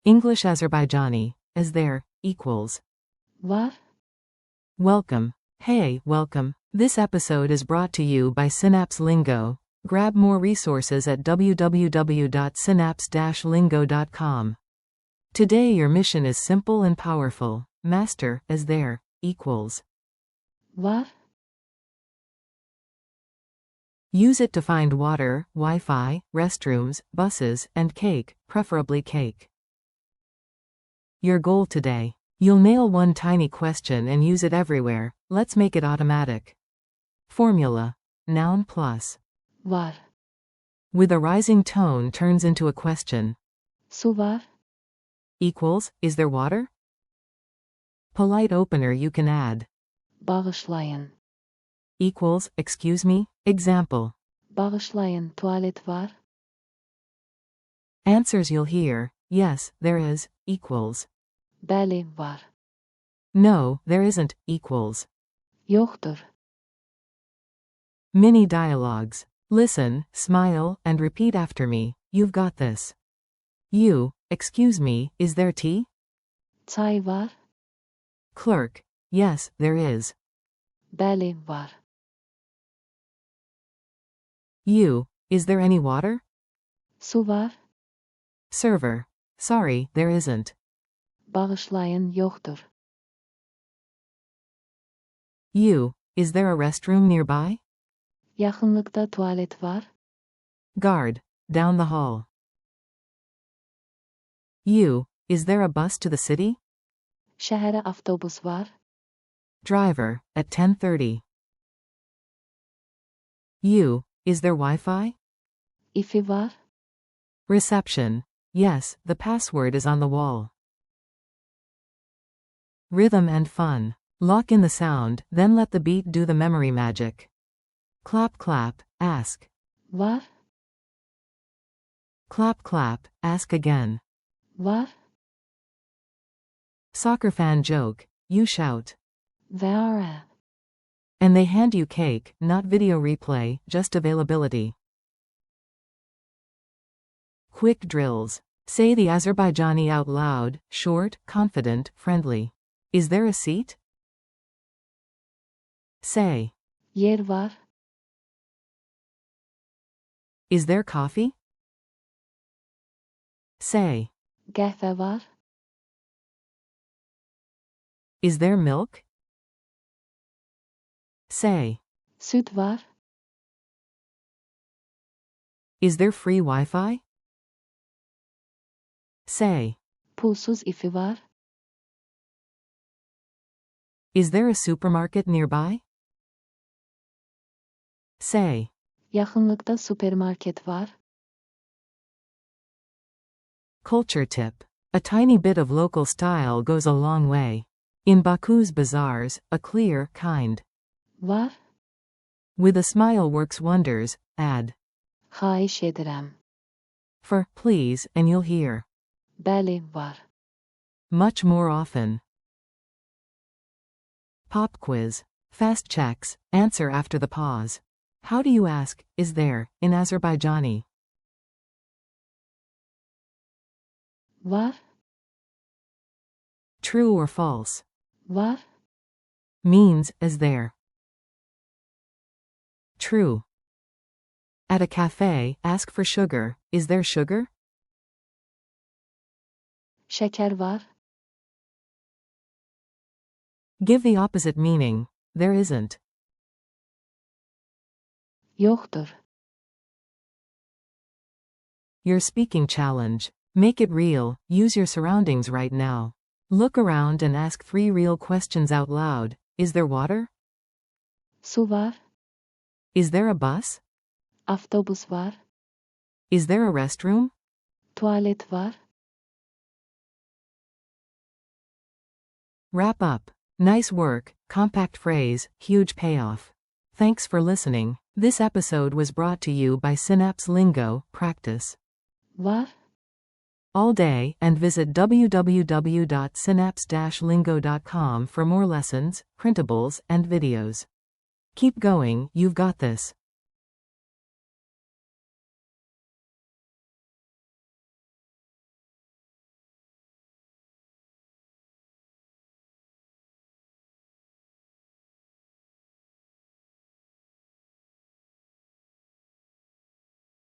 English-Azerbaijani, as there, equals. Var. Welcome. Hey, welcome. This episode is brought to you by Synapse Lingo. Grab more resources at www.synapse-lingo.com. Today your mission is simple and powerful. Master, as there, equals. Var. Use it to find water, Wi-Fi, restrooms, buses, and cake, preferably cake. Your goal today. You'll nail one tiny question and use it everywhere. Let's make it automatic. Formula. Noun plus. Var. With a rising tone turns into a question. Su var. Equals, is there water? Polite opener you can add. Bağışlayın. Equals, excuse me, example. Bağışlayın, tuvalet var. Answers you'll hear, yes, there is, equals. Bəli, var. No, there isn't, equals. Yoktur. Mini dialogues. Listen, smile, and repeat after me. You've got this. You, excuse me, is there tea? Çay var. Clerk, yes, there is. Bəli, var. You, is there any water? Su var. Server, sorry, there isn't. Bağışlayın, yoktur. You, is there a restroom nearby? Yakınlıkta tuvalet var. Guard, down the hall. You, is there a bus to the city? Şehre avtobus var. Driver, at 10:30. You, is there Wi-Fi? İfi var. Reception, yes, the password is on the wall. Rhythm and fun. Lock in the sound, then let the beat do the memory magic. Clap clap, ask. Var. Clap clap, ask again. Var. Soccer fan joke, you shout. Var. And they hand you cake, not video replay, just availability. Quick drills. Say the Azerbaijani out loud, short, confident, friendly. Is there a seat? Say. Yer var. Is there coffee? Say. Qəhvə var. Is there milk? Say. Süt var. Is there free Wi-Fi? Say. Pulsuz ifi var. Is there a supermarket nearby? Say. Yakınlıkta süpermarket var. Culture tip. A tiny bit of local style goes a long way. In Baku's bazaars, a clear, kind. Var. With a smile works wonders, add. Xahiş edirəm. For, please, and you'll hear. Bəli, var. Much more often. Pop quiz. Fast checks, answer after the pause. How do you ask, is there, in Azerbaijani? Var. True or false? Var. Means, is there. True. At a cafe, ask for sugar, is there sugar? Şeker var. Give the opposite meaning, there isn't. Yoktur. Your speaking challenge. Make it real, use your surroundings right now. Look around and ask 3 real questions out loud. Is there water? Su var. Is there a bus? Avtobus var. Is there a restroom? Tuvalet var. Wrap up. Nice work, compact phrase, huge payoff. Thanks for listening. This episode was brought to you by Synapse Lingo, practice Var. all day, and visit www.synapse-lingo.com for more lessons, printables, and videos. Keep going, you've got this.